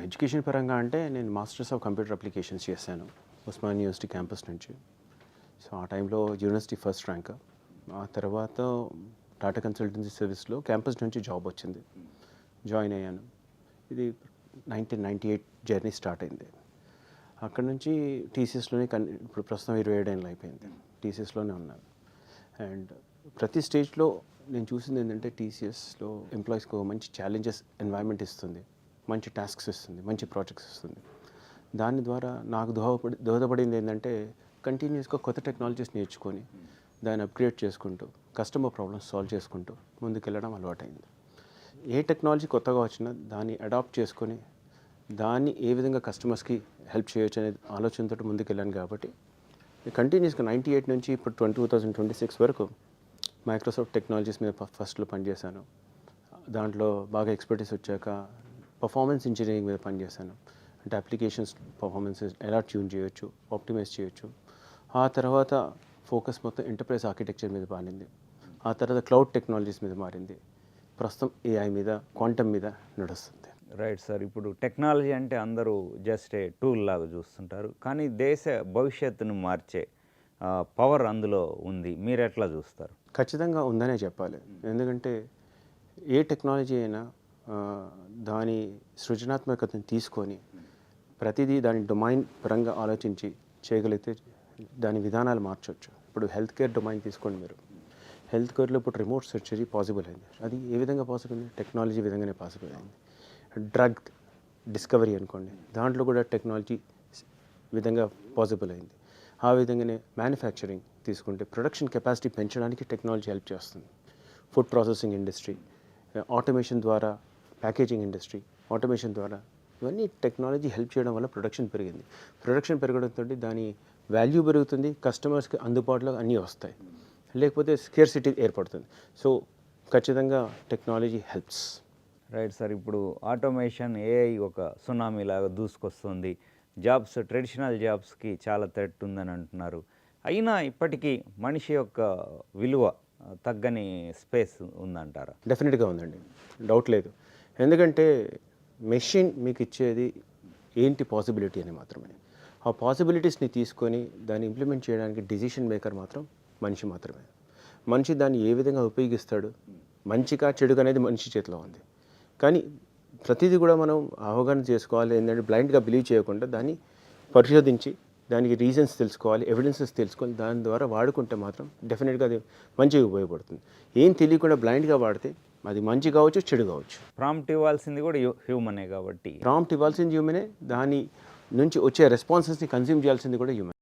Education పరంగా అంటే నేను మాస్టర్స్ ఆఫ్ కంప్యూటర్ అప్లికేషన్స్ చేశాను ఉస్మానియా యూనివర్సిటీ క్యాంపస్ నుంచి. సో ఆ టైంలో యూనివర్సిటీ ఫస్ట్ ర్యాంక్. ఆ తర్వాత టాటా కన్సల్టెన్సీ సర్వీస్లో క్యాంపస్ నుంచి జాబ్ వచ్చింది, జాయిన్ అయ్యాను. ఇది 1998 జర్నీ స్టార్ట్ అయింది. అక్కడ నుంచి టీసీఎస్లోనే ఇప్పుడు ప్రస్తుతం 27 ఏళ్ళు అయిపోయింది, టీసీఎస్లోనే ఉన్నాను. అండ్ ప్రతి స్టేజ్లో నేను చూసింది ఏంటంటే టీసీఎస్లో ఎంప్లాయీస్కి మంచి ఛాలెంజెస్ ఎన్వైరన్మెంట్ ఇస్తుంది, మంచి టాస్క్స్ ఇస్తుంది, మంచి ప్రాజెక్ట్స్ ఇస్తుంది. దాని ద్వారా నాకు దోహదపడింది ఏంటంటే కంటిన్యూస్గా కొత్త టెక్నాలజీస్ నేర్చుకొని దాన్ని అప్గ్రేడ్ చేసుకుంటూ కస్టమర్ ప్రాబ్లమ్స్ సాల్వ్ చేసుకుంటూ ముందుకెళ్ళడం అలవాటైంది. ఏ టెక్నాలజీ కొత్తగా వచ్చినా దాన్ని అడాప్ట్ చేసుకొని దాన్ని ఏ విధంగా కస్టమర్స్కి హెల్ప్ చేయొచ్చు అనే ఆలోచనతో ముందుకెళ్ళాను. కాబట్టి కంటిన్యూస్గా 98 నుంచి ఇప్పుడు 2026 వరకు మైక్రోసాఫ్ట్ టెక్నాలజీస్ మీద ఫస్ట్లో పనిచేశాను. దాంట్లో బాగా ఎక్స్పర్టీస్ వచ్చాక పర్ఫార్మెన్స్ ఇంజనీరింగ్ మీద పనిచేశాను. అంటే అప్లికేషన్స్ పర్ఫార్మెన్సెస్ ఎలా ట్యూన్ చేయొచ్చు, ఆప్టిమైజ్ చేయొచ్చు. ఆ తర్వాత ఫోకస్ మొత్తం ఎంటర్ప్రైజ్ ఆర్కిటెక్చర్ మీద మారింది. ఆ తర్వాత క్లౌడ్ టెక్నాలజీస్ మీద మారింది. ప్రస్తుతం ఏఐ మీద, క్వాంటమ్ మీద నడుస్తుంది. Right sir. ఇప్పుడు టెక్నాలజీ అంటే అందరూ జస్ట్ ఏ టూల్ లాగా చూస్తుంటారు, కానీ దేశ భవిష్యత్తును మార్చే పవర్ అందులో ఉంది. మీరు ఎట్లా చూస్తారు? ఖచ్చితంగా ఉందనే చెప్పాలి. ఎందుకంటే ఏ టెక్నాలజీ అయినా దాని సృజనాత్మకతను తీసుకొని ప్రతిదీ దాని డొమైన్ పరంగా ఆలోచించి చేయగలిగితే దాని విధానాలు మార్చవచ్చు. ఇప్పుడు హెల్త్ కేర్ డొమైన్ తీసుకోండి. మీరు హెల్త్ కేర్లో ఇప్పుడు రిమోట్ సర్జరీ పాసిబుల్ అయింది. అది ఏ విధంగా పాసిబుల్ అయింది? టెక్నాలజీ విధంగానే పాసిబుల్ అయింది. డ్రగ్ డిస్కవరీ అనుకోండి, దాంట్లో కూడా టెక్నాలజీ విధంగా పాసిబుల్ అయింది. ఆ విధంగానే మ్యానుఫ్యాక్చరింగ్ తీసుకుంటే ప్రొడక్షన్ కెపాసిటీ పెంచడానికి టెక్నాలజీ హెల్ప్ చేస్తుంది. ఫుడ్ ప్రాసెసింగ్ ఇండస్ట్రీ, ఆటోమేషన్ ద్వారా ప్యాకేజింగ్ ఇండస్ట్రీ, ఆటోమేషన్ ద్వారా ఇవన్నీ టెక్నాలజీ హెల్ప్ చేయడం వల్ల ప్రొడక్షన్ పెరిగింది. ప్రొడక్షన్ పెరగడంతో దాని వాల్యూ పెరుగుతుంది, కస్టమర్స్కి అందుబాటులో అన్నీ వస్తాయి, లేకపోతే స్కేర్సిటీ ఏర్పడుతుంది. సో ఖచ్చితంగా టెక్నాలజీ హెల్ప్స్. Right sir. ఇప్పుడు ఆటోమేషన్, ఏఐ ఒక సునామీ లాగా దూసుకొస్తుంది. జాబ్స్, ట్రెడిషనల్ జాబ్స్కి చాలా థ్రెట్ ఉందని అంటున్నారు. అయినా ఇప్పటికీ మనిషి యొక్క విలువ తగ్గని స్పేస్ ఉందంటారా? డెఫినెట్గా ఉందండి, డౌట్ లేదు. ఎందుకంటే మెషిన్ మీకు ఇచ్చేది ఏంటి పాసిబిలిటీ అని మాత్రమే. ఆ పాసిబిలిటీస్ని తీసుకొని దాన్ని ఇంప్లిమెంట్ చేయడానికి డిసిషన్ మేకర్ మాత్రం మనిషి మాత్రమే. మనిషి దాన్ని ఏ విధంగా ఉపయోగిస్తాడు, మంచిగా చెడుగా అనేది మనిషి చేతిలో ఉంది. కానీ ప్రతిదీ కూడా మనం అవగాహన చేసుకోవాలి. ఏంటంటే బ్లైండ్గా బిలీవ్ చేయకుండా దాన్ని పరిశోధించి దానికి రీజన్స్ తెలుసుకోవాలి, ఎవిడెన్సెస్ తెలుసుకొని దాని ద్వారా వాడుకుంటే మాత్రం డెఫినెట్గా అది మంచిగా ఉపయోగపడుతుంది. ఏం తెలియకుండా బ్లైండ్గా వాడితే అది మంచి కావచ్చు, చెడు కావచ్చు. ప్రాంప్ట్ ఇవ్వాల్సింది కూడా హ్యూమనే కాబట్టి ప్రాంప్ట్ ఇవ్వాల్సింది హ్యూమనే, దాని నుంచి వచ్చే రెస్పాన్సెస్ని కన్జ్యూమ్ చేయాల్సింది కూడా హ్యూమన్.